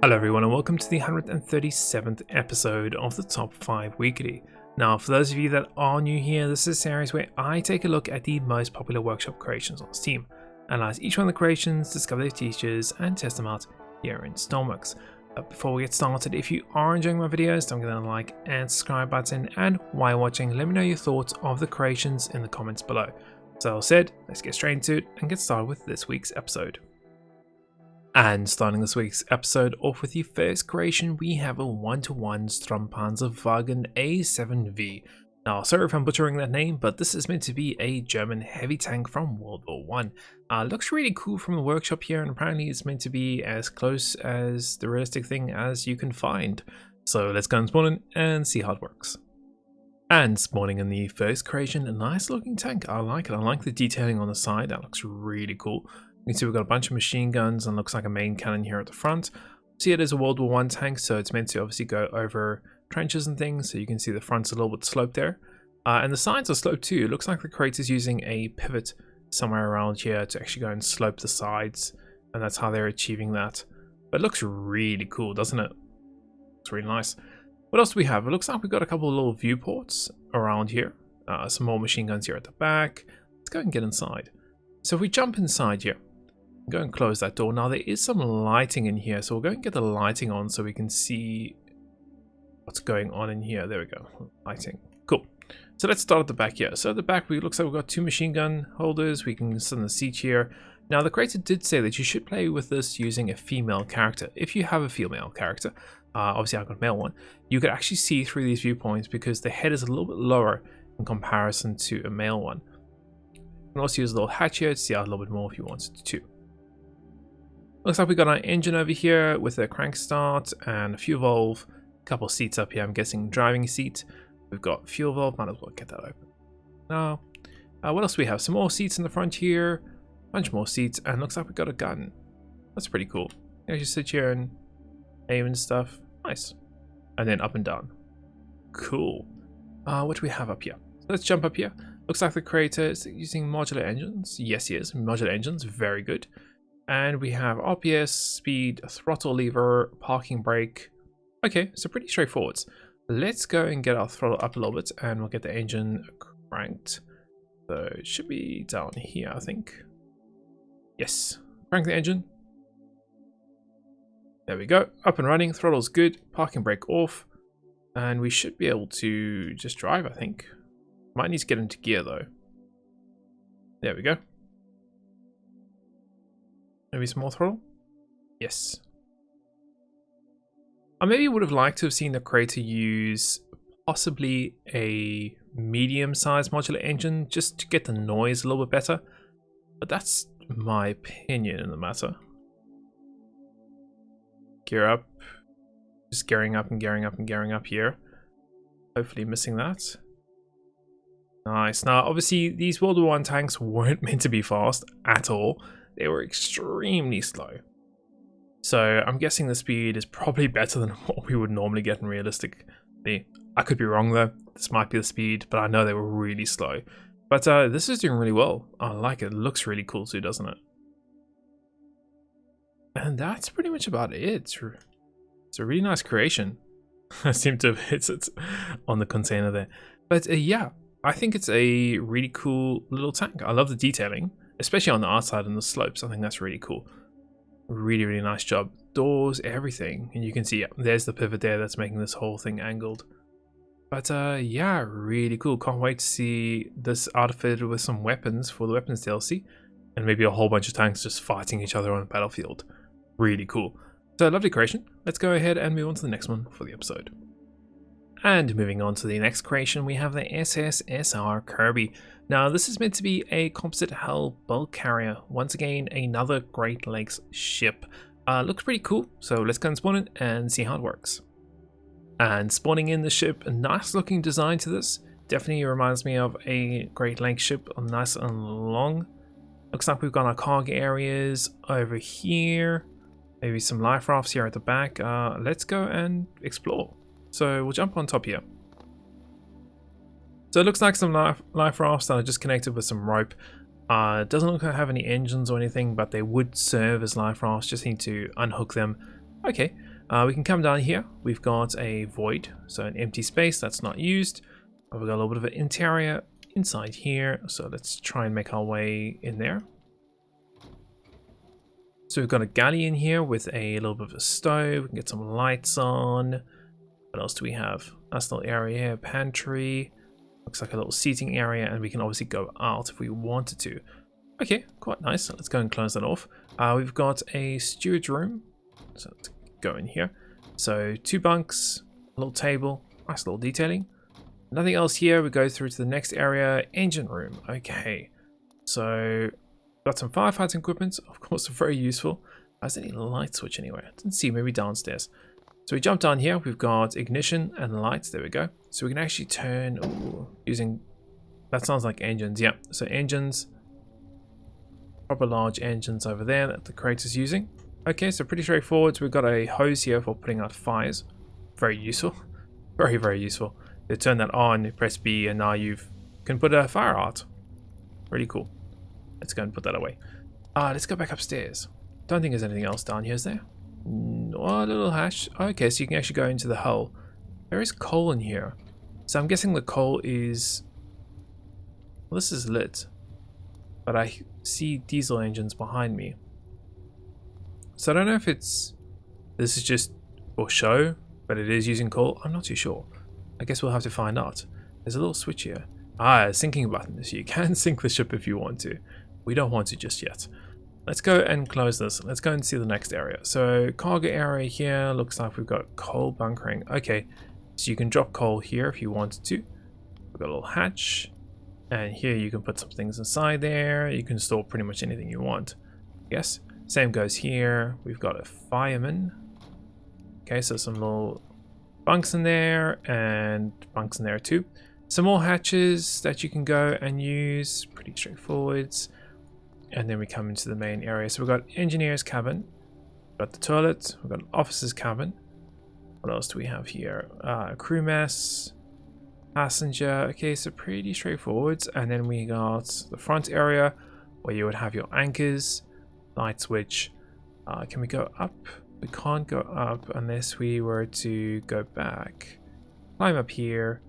Hello everyone and welcome to the 137th episode of the Top 5 Weekly. Now for those of you that are new here, this is a series where I take a look at the most popular workshop creations on Steam, analyze each one of the creations, discover their features and test them out here in Stormworks. Before we get started, if you are enjoying my videos, don't forget to like and subscribe button, and while watching let me know your thoughts of the creations in the comments below. So all said, let's get straight into it and get started with this week's episode. And starting this week's episode off with the first creation, we have a 1-to-1 Sturmpanzerwagen A7V. Now, sorry if I'm butchering that name, but this is meant to be a German heavy tank from World War I. Looks really cool from the workshop here, and apparently it's meant to be as close as the realistic thing as you can find. So let's go and spawn in and see how it works. And spawning in the first creation, a nice looking tank. I like it. I like the detailing on the side. That looks really cool. You can see we've got a bunch of machine guns and looks like a main cannon here at the front. See, it is a World War I tank, so it's meant to obviously go over trenches and things. So you can see the front's a little bit sloped there. And the sides are sloped too. It looks like the creator's using a pivot somewhere around here to actually go and slope the sides. And that's how they're achieving that. But it looks really cool, doesn't it? It's really nice. What else do we have? It looks like we've got a couple of little viewports around here. Some more machine guns here at the back. Let's go and get inside. So if we jump inside here, go and close that door. Now there is some lighting in here, so we'll go and get the lighting on so we can see what's going on in here. There we go, lighting. Cool. So let's start at the back here. So at the back, it looks like we've got two machine gun holders. We can sit in the seat here. Now the creator did say that you should play with this using a female character. If you have a female character, obviously I've got a male one, you could actually see through these viewpoints because the head is a little bit lower in comparison to a male one. You can also use a little hatch here to see out a little bit more if you wanted to. Looks like we got our engine over here with a crank start and a fuel valve. A couple of seats up here, I'm guessing driving seat. We've got fuel valve, might as well get that open. Now, what else do we have? Some more seats in the front here, a bunch more seats, and looks like we got a gun. That's pretty cool. You just sit here and aim and stuff. Nice. And then up and down. Cool. What do we have up here? So let's jump up here. Looks like the creator is using modular engines. Yes, he is. Modular engines, very good. And we have RPS, speed, throttle lever, parking brake. Okay, so pretty straightforward. Let's go and get our throttle up a little bit and we'll get the engine cranked. So it should be down here, I think. Yes, crank the engine. There we go, up and running, throttle's good, parking brake off. And we should be able to just drive, I think. Might need to get into gear though. There we go. Maybe some more throttle? Yes. I maybe would have liked to have seen the creator use possibly a medium-sized modular engine just to get the noise a little bit better. But that's my opinion in the matter. Gear up. Just gearing up and gearing up and gearing up here. Hopefully missing that. Nice. Now, obviously, these World War I tanks weren't meant to be fast at all. They were extremely slow. So I'm guessing the speed is probably better than what we would normally get in realistically. I could be wrong though. This might be the speed, but I know they were really slow. But this is doing really well. I like it. It looks really cool too, doesn't it? And that's pretty much about it. It's a really nice creation. I seem to have hit it on the container there. But yeah, I think it's a really cool little tank. I love the detailing, especially on the outside and the slopes. I think that's really cool. Really, really nice job. Doors, everything. And you can see, yeah, there's the pivot there that's making this whole thing angled. But yeah, really cool. Can't wait to see this outfitted with some weapons for the weapons DLC. And maybe a whole bunch of tanks just fighting each other on a battlefield. Really cool. So lovely creation. Let's go ahead and move on to the next one for the episode. And moving on to the next creation, we have the S.S Kirby. Now, this is meant to be a composite hull bulk carrier. Once again, another Great Lakes ship. Looks pretty cool, so let's go and spawn it and see how it works. And spawning in the ship, a nice looking design to this. Definitely reminds me of a Great Lakes ship, nice and long. Looks like we've got our cargo areas over here. Maybe some life rafts here at the back. Let's go and explore. So we'll jump on top here. So it looks like some life rafts that are just connected with some rope. Doesn't look like they have any engines or anything, but they would serve as life rafts. Just need to unhook them. Okay, We can come down here. We've got a void, so an empty space that's not used. We've got a little bit of an interior inside here, so let's try and make our way in there. So we've got a galley in here with a little bit of a stove. We can get some lights on. What else do we have? Nice little area here, pantry. Looks like a little seating area, and we can obviously go out if we wanted to. Okay, quite nice. Let's go and close that off. We've got a steward's room, so let's go in here. So 2 bunks, a little table, nice little detailing. Nothing else here. We go through to the next area, engine room. Okay, so got some firefighting equipment, of course, very useful. Is there any light switch anywhere? Didn't see, maybe downstairs. So we jump down here. We've got ignition and lights. There we go. So we can actually turn using. That sounds like engines. Yeah. So engines. Proper large engines over there that the crate is using. Okay, so pretty straightforward. So we've got a hose here for putting out fires. Very useful. Very, very useful. You turn that on, you press B, and now you can put a fire out. Really cool. Let's go and put that away. Let's go back upstairs. Don't think there's anything else down here, is there? Oh, a little hatch. Okay, so you can actually go into the hull. There is coal in here. So I'm guessing the coal is... Well, this is lit. But I see diesel engines behind me. So I don't know if it's... This is just for show, but it is using coal. I'm not too sure. I guess we'll have to find out. There's a little switch here. A sinking button. So you can sink the ship if you want to. We don't want to just yet. Let's go and close this. Let's go and see the next area. So cargo area here. Looks like we've got coal bunkering. Okay. So you can drop coal here if you wanted to. We've got a little hatch. And here you can put some things inside there. You can store pretty much anything you want. Yes. Same goes here. We've got a fireman. Okay, so some little bunks in there and bunks in there too. Some more hatches that you can go and use. Pretty straightforward. And then we come into the main area. So we've got engineer's cabin. We've got the toilet. We've got an officer's cabin. What else do we have here? Crew mess. Passenger. Okay, so pretty straightforward. And then we got the front area where you would have your anchors. Light switch. Can we go up? We can't go up unless we were to go back. Climb up here.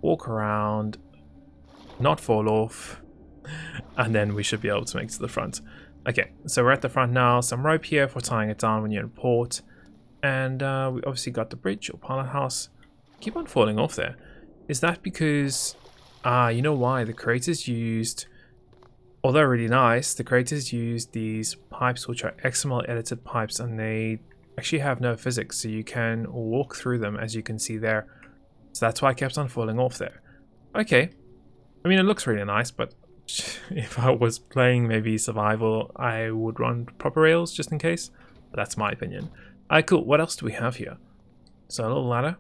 Walk around. Not fall off. And then we should be able to make it to the front. Okay, so we're at the front now. Some rope here for tying it down when you're in port. And we obviously got the bridge or pilot house. Keep on falling off there. Is that because... you know why? The creators used... Although really nice, the creators used these pipes which are XML edited pipes, and they actually have no physics, so you can walk through them as you can see there. So that's why I kept on falling off there. Okay. I mean, it looks really nice, but if I was playing maybe survival, I would run proper rails just in case. But that's my opinion. Alright, cool. What else do we have here? So a little ladder.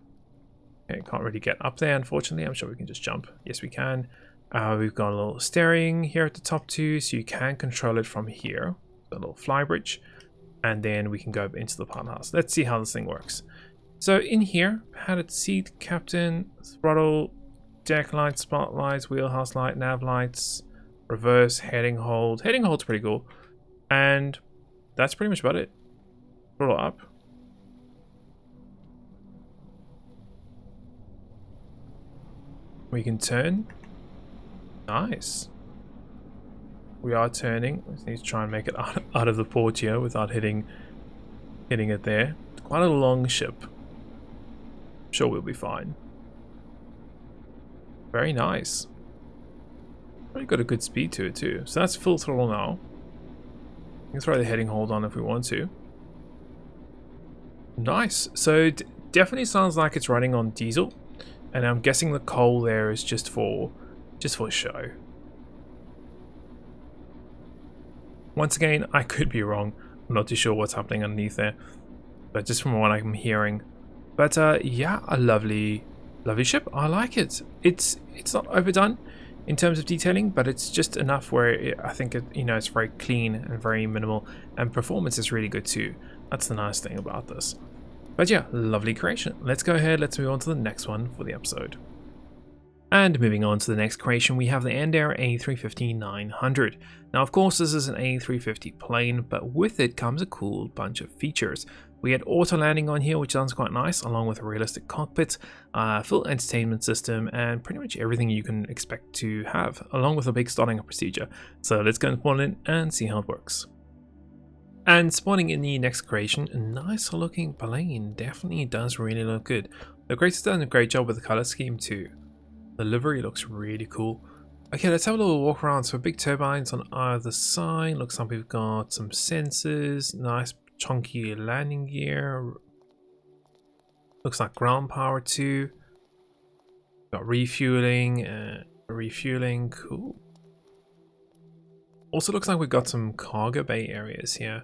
Okay, can't really get up there, unfortunately. I'm sure we can just jump. Yes, we can. We've got a little steering here at the top too, so you can control it from here. A little fly bridge. And then we can go into the pilot house. Let's see how this thing works. So in here, padded seat, captain, throttle, deck lights, spotlights, wheelhouse light, nav lights, reverse, heading hold. Heading hold's pretty cool. And that's pretty much about it. Throttle up. We can turn. Nice. We are turning. We need to try and make it out of the port here without hitting it there. It's quite a long ship. I'm sure we'll be fine. Very nice. Really got a good speed to it too. So that's full throttle now. We can throw the heading hold on if we want to. Nice. So it definitely sounds like it's running on diesel. And I'm guessing the coal there is just for show. Once again, I could be wrong. I'm not too sure what's happening underneath there, but just from what I'm hearing. But yeah, a lovely ship. I like it. It's not overdone in terms of detailing, but it's just enough where I think it's very clean and very minimal, and performance is really good too. That's the nice thing about this. But yeah, lovely creation. Let's go ahead. Let's move on to the next one for the episode. And moving on to the next creation, we have the ENDAIR A350-900. Now, of course, this is an A350 plane, but with it comes a cool bunch of features. We had auto landing on here, which sounds quite nice, along with a realistic cockpit, full entertainment system, and pretty much everything you can expect to have, along with a big starting up procedure. So let's go and spawn in and see how it works. And spawning in the next creation, a nice looking plane. Definitely does really look good. The creator's done a great job with the color scheme too. The livery looks really cool. Okay, let's have a little walk around. So big turbines on either side. Looks like we've got some sensors. Nice chunky landing gear. Looks like ground power too. Got refueling. Cool. Also looks like we've got some cargo bay areas here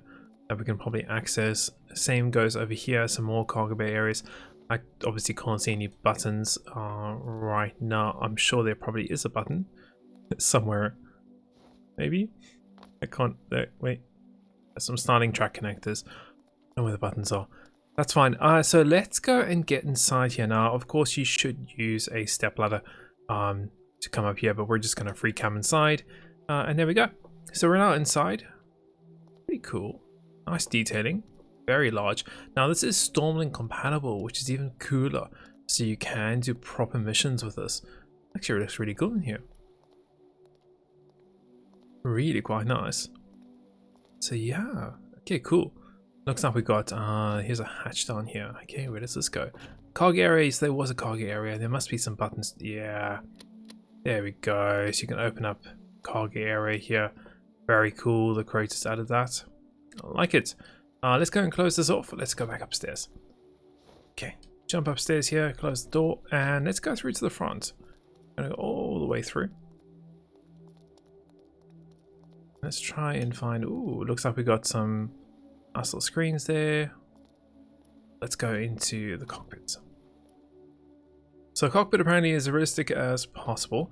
that we can probably access. Same goes over here, some more cargo bay areas. I obviously can't see any buttons right now. I'm sure there probably is a button somewhere. Maybe? I can't, wait. There's some starting track connectors. I don't know where the buttons are. That's fine. So let's go and get inside here now. Of course, you should use a stepladder to come up here, but we're just going to free cam inside. And there we go. So we're now inside. Pretty cool. Nice detailing. Very large. Now this is Stormlink compatible, which is even cooler. So you can do proper missions with this. Actually, it looks really good in here. Really quite nice. So yeah. Okay, cool. Looks like we got, here's a hatch down here. Okay, where does this go? Cargo areas. There was a cargo area. There must be some buttons. Yeah. There we go. So you can open up cargo area here. Very cool. The creators added that. I like it. Let's go and close this off. Let's go back upstairs. Okay, jump upstairs here, close the door, and let's go through to the front. I'm gonna go all the way through. Let's try and find. Ooh, looks like we got some nice little screens there. Let's go into the cockpit. So cockpit apparently is as realistic as possible.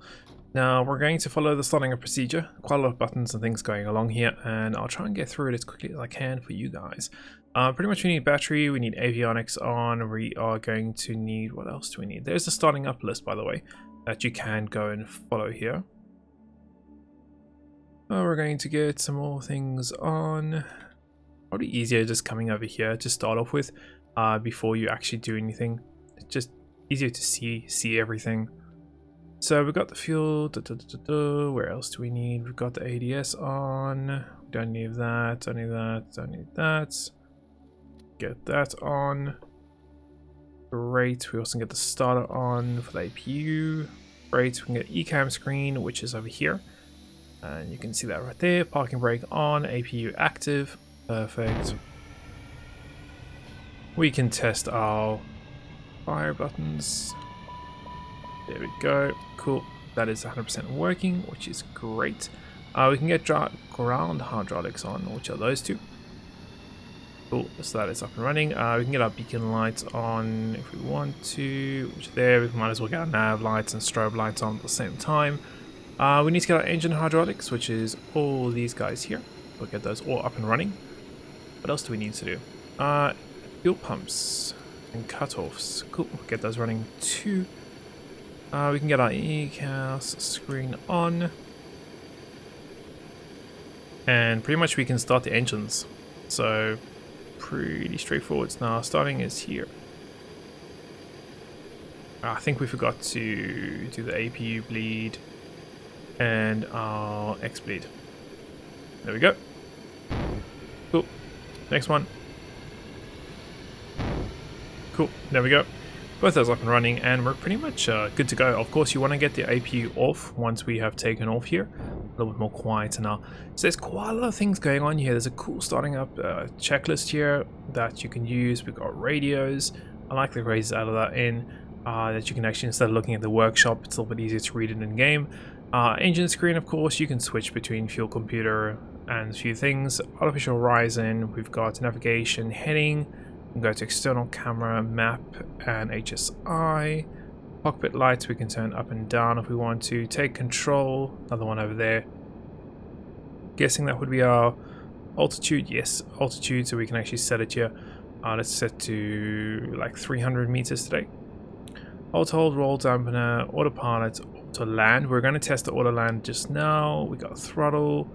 Now we're going to follow the starting up procedure. Quite a lot of buttons and things going along here, and I'll try and get through it as quickly as I can for you guys. Pretty much we need battery, we need avionics on, we are going to need, what else do we need? There's a starting up list, by the way, that you can go and follow here. We're going to get some more things on. Probably easier just coming over here to start off with before you actually do anything. It's just easier to see everything. So we've got the fuel, where else do we need? We've got the ADS on, we don't need that, don't need that, don't need that. Get that on. Great, we also get the starter on for the APU. Great, we can get ECAM screen, which is over here. And you can see that right there, parking brake on, APU active, perfect. We can test our fire buttons. There we go. Cool. That is 100% working, which is great. We can get ground hydraulics on, which are those two. Cool. So that is up and running. We can get our beacon lights on if we want to, which there. We might as well get our nav lights and strobe lights on at the same time. We need to get our engine hydraulics, which is all these guys here. We'll get those all up and running. What else do we need to do? Fuel pumps and cutoffs. Cool. We'll get those running too. We can get our ECAS screen on, and pretty much we can start the engines. So pretty straightforward. Now starting is here. I think we forgot to do the APU bleed and our X bleed. There we go. Cool. Next one. Cool. There we go. Both those up and running, and we're pretty much good to go. Of course, you want to get the APU off once we have taken off here. A little bit more quieter now. So there's quite a lot of things going on here. There's a cool starting up checklist here that you can use. We've got radios. I like the radios out of that in. That you can actually, instead of looking at the workshop, it's a little bit easier to read it in game. Engine screen, of course, you can switch between fuel computer and a few things. Artificial horizon, we've got navigation, heading. Go to external camera, map, and HSI. Cockpit lights we can turn up and down if we want to. Take control, another one over there. Guessing that would be our altitude. Yes, altitude, so we can actually set it here. Let's set to like 300 meters today. Hold, roll dampener, autopilot, auto land. We're going to test the auto land just now. We got throttle,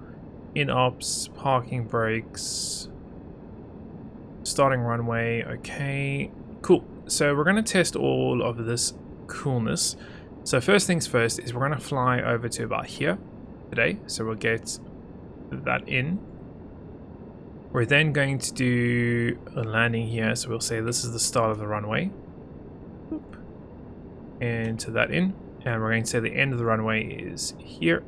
in ops, parking brakes, starting runway. Okay, cool. So we're going to test all of this coolness. So first things first is we're going to fly over to about here today. So we'll get that in. We're then going to do a landing here. So we'll say this is the start of the runway. Boop. Enter that in. And we're going to say the end of the runway is here.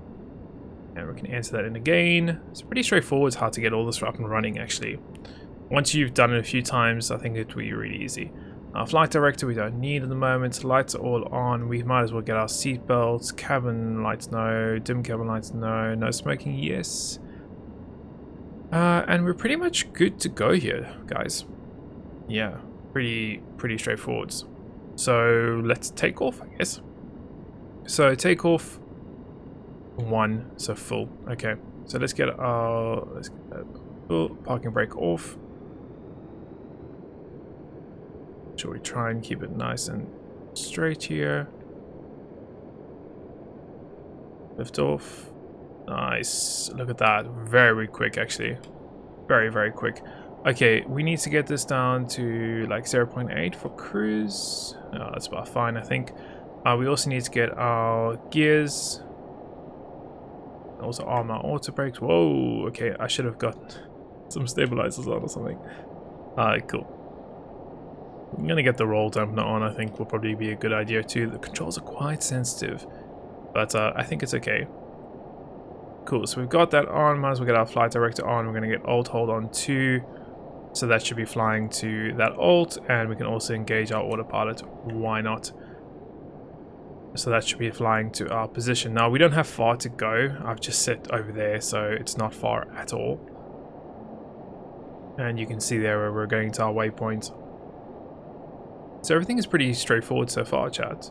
And we can enter that in again. It's pretty straightforward. It's hard to get all this up and running actually. Once you've done it a few times, I think it will be really easy. Flight director we don't need at the moment. Lights are all on. We might as well get our seat belts. Cabin lights no. Dim cabin lights no. No smoking yes. And we're pretty much good to go here, guys. Yeah, pretty straightforward. So let's take off, I guess. So take off 1, so full. Okay, so let's get that full parking brake off. Shall we try and keep it nice and straight here? Lift off. Nice. Look at that. Very quick, actually. Very quick. Okay, we need to get this down to like 0.8 for cruise. Oh, that's about fine, I think. We also need to get our gears. Also arm our auto brakes. Whoa, okay, I should have got some stabilizers on or something. Alright, cool. I'm gonna get the roll dampener on. I think will probably be a good idea too. The controls are quite sensitive, but I think it's okay. Cool, so we've got that on. Might as well get our flight director on. We're going to get alt hold on 2. So that should be flying to that alt. And we can also engage our autopilot. Why not? So that should be flying to our position. Now, we don't have far to go. I've just set over there, so it's not far at all. And you can see there where we're going to our waypoint. So everything is pretty straightforward so far, chat.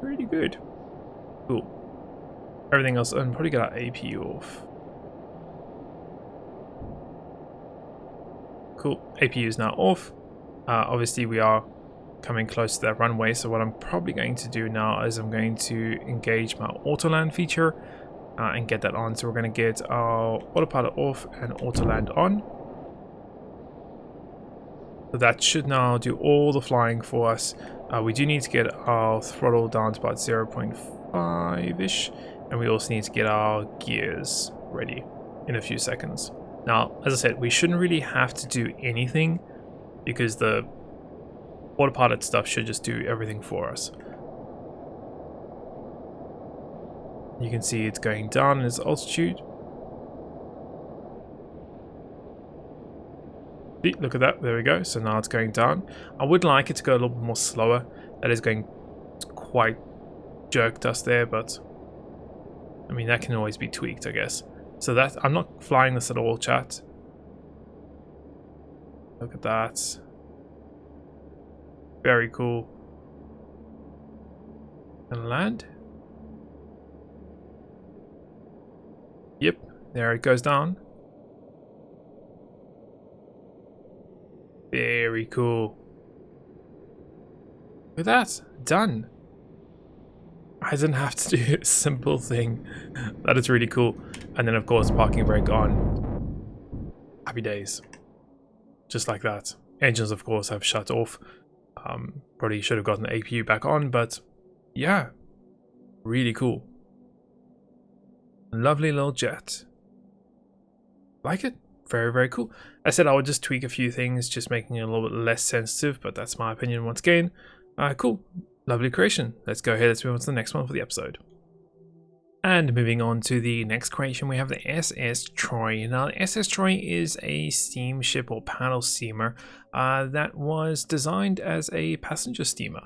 Pretty good. Cool. Everything else, and probably get our APU off. Cool, APU is now off. Obviously we are coming close to that runway, so what I'm probably going to do now is I'm going to engage my auto land feature and get that on. So we're going to get our autopilot off and auto land on. So that should now do all the flying for us. We do need to get our throttle down to about 0.5-ish. And we also need to get our gears ready in a few seconds. Now, as I said, we shouldn't really have to do anything because the autopilot stuff should just do everything for us. You can see it's going down in its altitude. See, look at that, there we go. So now it's going down. I would like it to go a little bit more slower. That is going quite jerked us there, but I mean, that can always be tweaked, I guess. So that, I'm not flying this at all, chat. Look at that. Very cool. And land. Yep, there it goes down. Very cool. Look at that, done. I didn't have to do a simple thing. That is really cool. And then of course parking brake on. Happy days. Just like that. Engines of course have shut off. Probably should have gotten the APU back on, but yeah. Really cool. Lovely little jet. Like it? Very cool. I said I would just tweak a few things, just making it a little bit less sensitive, but that's my opinion once again. Cool. Lovely creation. Let's go ahead, let's move on to the next one for the episode. And moving on to the next creation, we have the S.S Troy. Now, S.S Troy is a steamship or paddle steamer that was designed as a passenger steamer.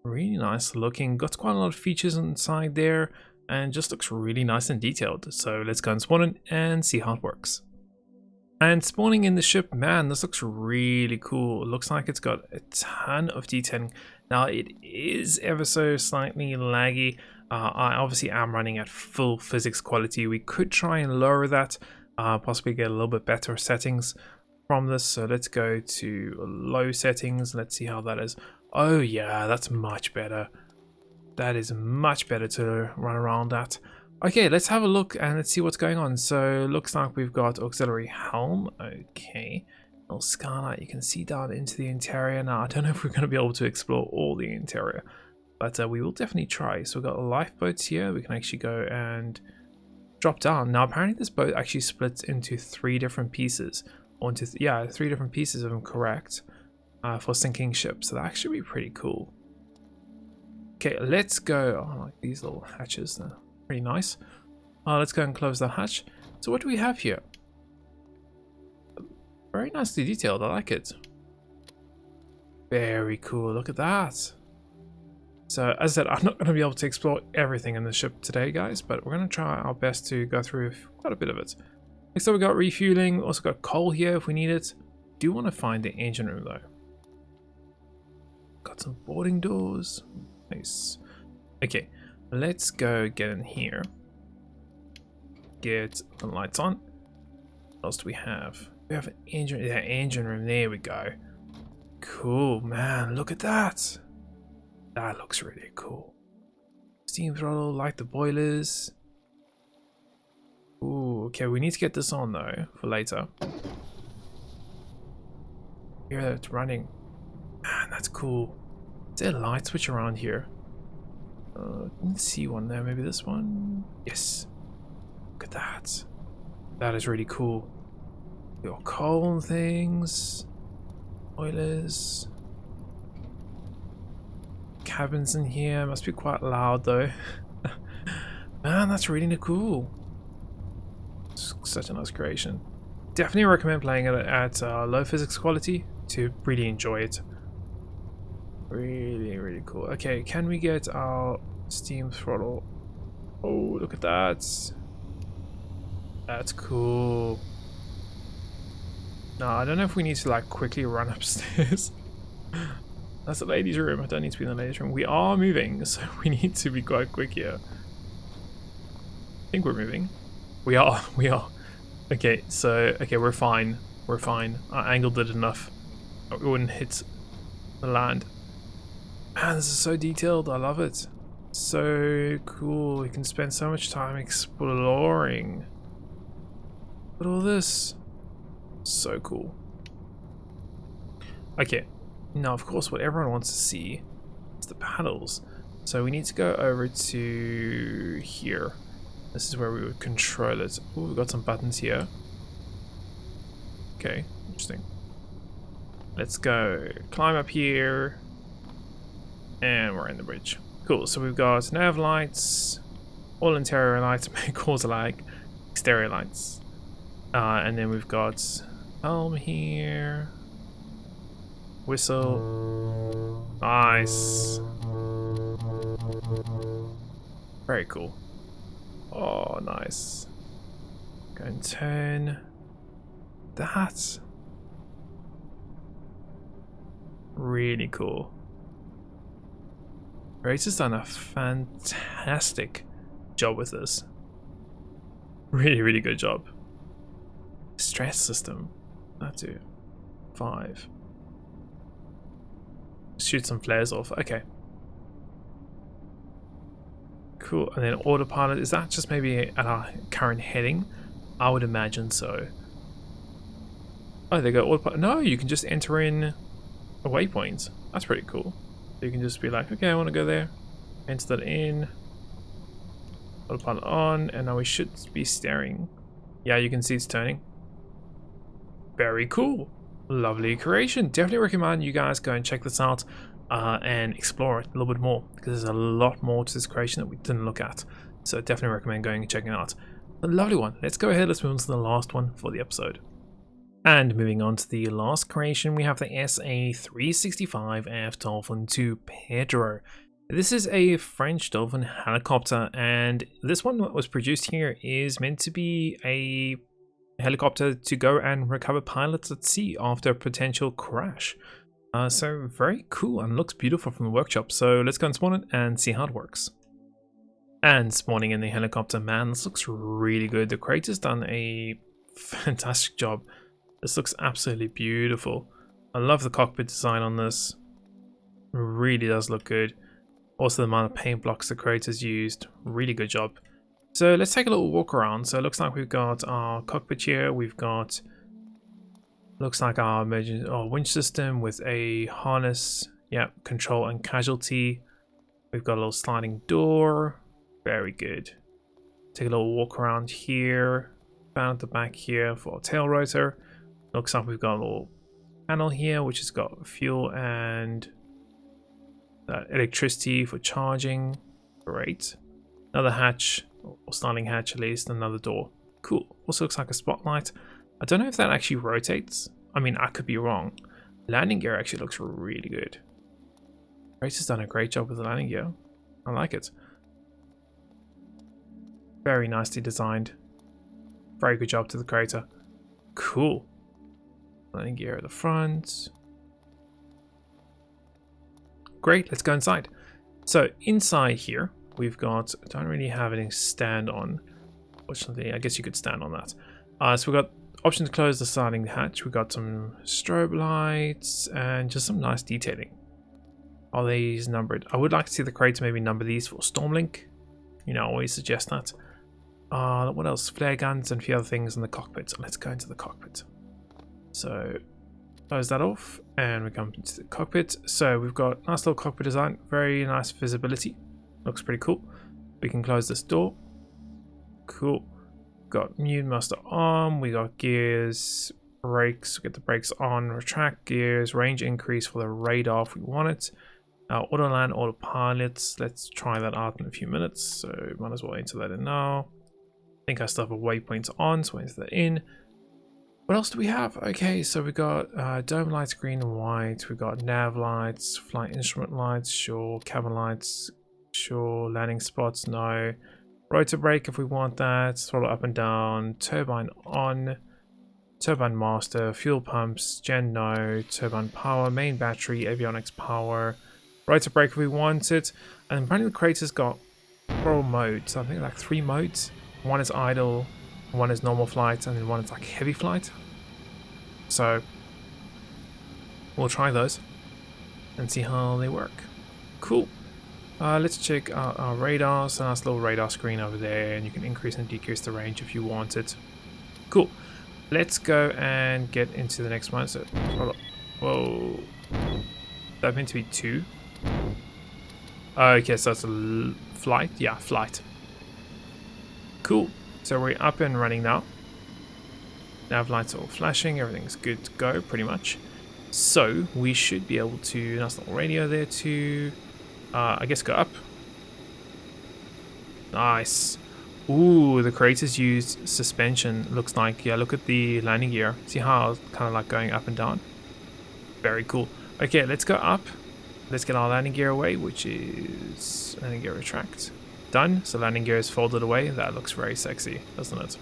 Really nice looking, got quite a lot of features inside there, and just looks really nice and detailed. So let's go and spawn it and see how it works. And spawning in the ship, man, this looks really cool. It looks like it's got a ton of detailing. Now, it is ever so slightly laggy. I obviously am running at full physics quality. We could try and lower that, possibly get a little bit better settings from this. So let's go to low settings. Let's see how that is. Oh yeah, that's much better. That is much better to run around at. Okay, let's have a look and let's see what's going on. So looks like we've got auxiliary helm. Okay, little skylight. You can see down into the interior. Now I don't know if we're going to be able to explore all the interior, but we will definitely try. So we've got lifeboats here. We can actually go and drop down. Now apparently this boat actually splits into 3 different pieces. Or into 3 different pieces if I'm correct, for sinking ships. So that actually be pretty cool. Okay, let's go. Oh, I like these little hatches. They're pretty nice. Let's go and close the hatch. So what do we have here? Very nicely detailed. I like it. Very cool. Look at that. So as I said, I'm not going to be able to explore everything in the ship today, guys, but we're going to try our best to go through quite a bit of it. Next up, we got refueling. Also got coal here if we need it. Do want to find the engine room though. Got some boarding doors. Nice. Okay, let's go get in here. Get the lights on. What else do we have? We have an engine. Yeah, engine room. There we go. Cool, man. Look at that. That looks really cool. Steam throttle, light the boilers. Ooh, okay. We need to get this on though for later. Here, it's running. Man, that's cool. Is there a light switch around here? Didn't see one there. Maybe this one? Yes. Look at that. That is really cool. Your coal and things. Boilers. Cabins in here. Must be quite loud though. Man, that's really cool. It's such a nice creation. Definitely recommend playing it at low physics quality to really enjoy it. Really, really cool. Okay, can we get our steam throttle? Oh, look at that. That's cool. No, I don't know if we need to like quickly run upstairs. That's the ladies' room. I don't need to be in the ladies' room. We are moving, so we need to be quite quick here. I think we're moving. We are. We are. Okay, so okay, we're fine. We're fine. I angled it enough. It wouldn't hit the land. Man, this is so detailed. I love it. So cool. You can spend so much time exploring. Look at all this. So cool. Okay. Now, of course, what everyone wants to see is the paddles. So we need to go over to here. This is where we would control it. Ooh, we've got some buttons here. Okay, interesting. Let's go climb up here. And we're in the bridge. Cool, so we've got nav lights, all interior lights may cause a lag, exterior lights. And then we've got helm here. Whistle. Nice. Very cool. Oh, nice. Go and turn. That. Really cool. Race has done a fantastic job with this. Really, really good job. Stress system. That too. 5. Shoot some flares off. Okay. Cool. And then autopilot. Is that just maybe at our current heading? I would imagine so. Oh, there you go. Autopilot. No, you can just enter in a waypoint. That's pretty cool. So you can just be like, okay, I want to go there. Enter that in. Autopilot on. And now we should be steering. Yeah, you can see it's turning. Very cool. Lovely creation. Definitely recommend you guys go and check this out and explore it a little bit more, because there's a lot more to this creation that we didn't look at. So definitely recommend going and checking it out. A lovely one. Let's go ahead. Let's move on to the last one for the episode. And moving on to the last creation, we have the SA-365F Dauphin II Pedro. This is a French Dolphin helicopter, and this one that was produced here is meant to be a helicopter to go and recover pilots at sea after a potential crash. So very cool and looks beautiful from the workshop. So let's go and spawn it and see how it works. And spawning in the helicopter, man, this looks really good. The creator's done a fantastic job. This looks absolutely beautiful. I love the cockpit design on this. It really does look good. Also the amount of paint blocks the creators used, really good job. So let's take a little walk around. So it looks like we've got our cockpit here. We've got, looks like our emergency winch system with a harness. Yep, control and casualty. We've got a little sliding door. Very good. Take a little walk around here. Down at the back here for our tail rotor. Looks like we've got a little panel here which has got fuel and electricity for charging. Great. Another hatch, or sliding hatch at least, another door. Cool. Also looks like a spotlight. I don't know if that actually rotates. I mean, I could be wrong. Landing gear actually looks really good. Grace has done a great job with the landing gear. I like it. Very nicely designed. Very good job to the creator. Cool. Landing gear at the front. Great, let's go inside. So inside here, we've got, don't really have anything to stand on. Fortunately, I guess you could stand on that. So we've got option to close the sliding hatch. We've got some strobe lights and just some nice detailing. Are these numbered? I would like to see the creator maybe number these for Stormlink. You know, I always suggest that. What else? Flare guns and a few other things in the cockpit. So let's go into the cockpit. So close that off and we come into the cockpit. So we've got nice little cockpit design, very nice visibility. Looks pretty cool. We can close this door. Cool. Got mute master arm, we got gears, brakes, we get the brakes on, retract gears, range increase for the radar if we want it. Auto land, autopilot, let's try that out in a few minutes, so might as well enter that in now. I think I still have a waypoint on, so enter that in. What else do we have? Okay, so we got dome lights, green and white, we got nav lights, flight instrument lights, sure, cabin lights, sure, landing spots, no. Rotor brake if we want that, throttle up and down, turbine on, turbine master, fuel pumps, gen no, turbine power, main battery, avionics power, rotor brake if we want it, and apparently the creator's got 4 modes, I think like 3 modes. One is idle, one is normal flight, and then one is like heavy flight. So we'll try those and see how they work. Cool. Let's check out our radar. So nice little radar screen over there, and you can increase and decrease the range if you want it. Cool. Let's go and get into the next one. So, whoa, that meant to be 2. Okay, so it's a flight. Yeah, flight. Cool. So we're up and running now. Nav lights are all flashing. Everything's good to go, pretty much. So we should be able to. Nice little radio there too. I guess go up. Nice. Ooh, the creators used suspension. Looks like, yeah, look at the landing gear. See how it's kind of like going up and down? Very cool. Okay, let's go up. Let's get our landing gear away, which is landing gear retract. Done. So landing gear is folded away. That looks very sexy, doesn't it?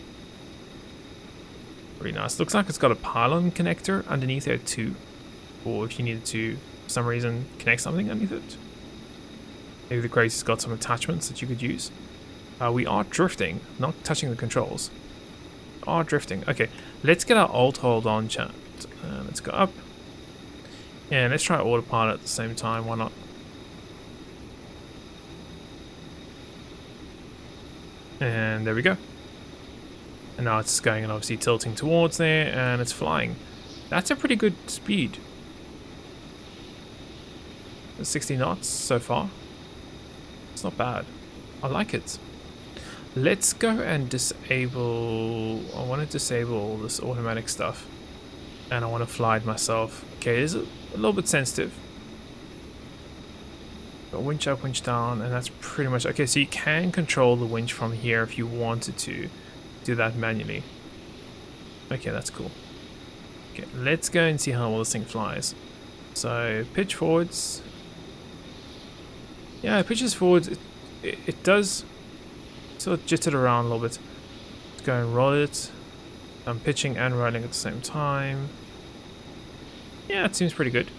Very nice. Looks like it's got a pylon connector underneath there too. Or if you needed to, for some reason, connect something underneath it. Maybe the creator's got some attachments that you could use. We are drifting, not touching the controls. We are drifting. Okay, let's get our alt hold on, chat. Let's go up. And let's try autopilot at the same time, why not? And there we go. And now it's going and obviously tilting towards there, and it's flying. That's a pretty good speed. 60 knots so far. It's not bad. I like it. Let's go and disable. I want to disable this automatic stuff, and I want to fly it myself. Okay, it's a little bit sensitive. Got winch up, winch down, and that's pretty much okay. So you can control the winch from here if you wanted to do that manually. Okay, that's cool. Okay, let's go and see how well this thing flies. So pitch forwards. Yeah, it pitches forwards. It does sort of jitter around a little bit. Let's go and roll it. I'm pitching and rolling at the same time. Yeah, it seems pretty good.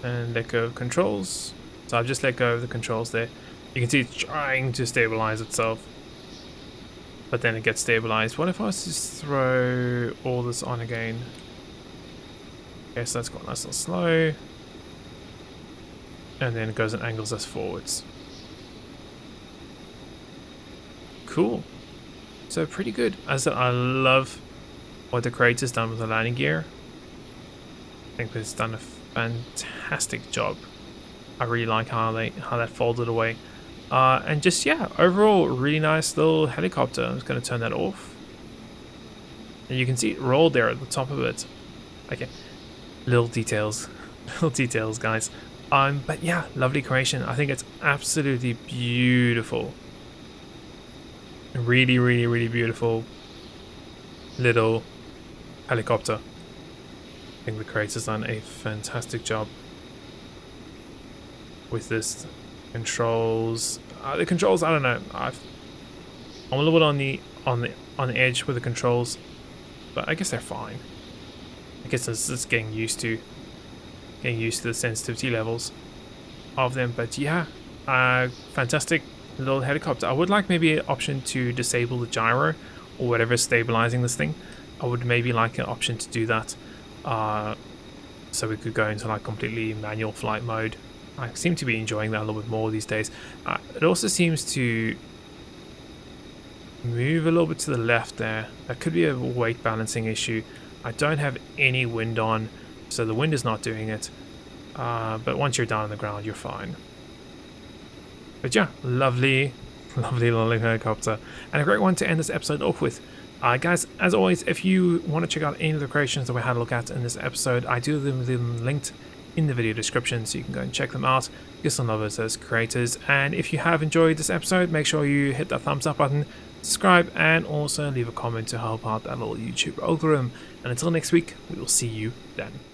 And let go of controls. So I've just let go of the controls there. You can see it's trying to stabilize itself, but then it gets stabilized. What if I was to just throw all this on again? Okay, so that's got nice and slow. and then it goes and angles us forwards. Cool. So pretty good. As I said, I love what the creator's done with the landing gear. I think it's done a fantastic job. I really like how that folded away. And just, yeah, overall, really nice little helicopter. I'm just going to turn that off. And you can see it rolled there at the top of it. Okay, little details. Little details, guys. But yeah, lovely creation. I think it's absolutely beautiful. Really, really, really beautiful little helicopter. I think the creator's done a fantastic job with this. Controls. The controls, I don't know. I'm a little bit on the edge with the controls, but I guess they're fine. I guess it's just getting used to the sensitivity levels of them. But yeah, fantastic little helicopter. I would like maybe an option to disable the gyro or whatever is stabilizing this thing. I would maybe like an option to do that, so we could go into like completely manual flight mode. I seem to be enjoying that a little bit more these days. It also seems to move a little bit to the left there. That could be a weight balancing issue. I don't have any wind on, so the wind is not doing it. But once you're down on the ground, you're fine. But yeah, lovely, lovely little helicopter. And a great one to end this episode off with. Guys, as always, if you want to check out any of the creations that we had a look at in this episode, I do leave them linked in the video description, so you can go and check them out, give some love as creators. And if you have enjoyed this episode, make sure you hit that thumbs up button, subscribe, and also leave a comment to help out that little YouTube algorithm. And until next week, we will see you then.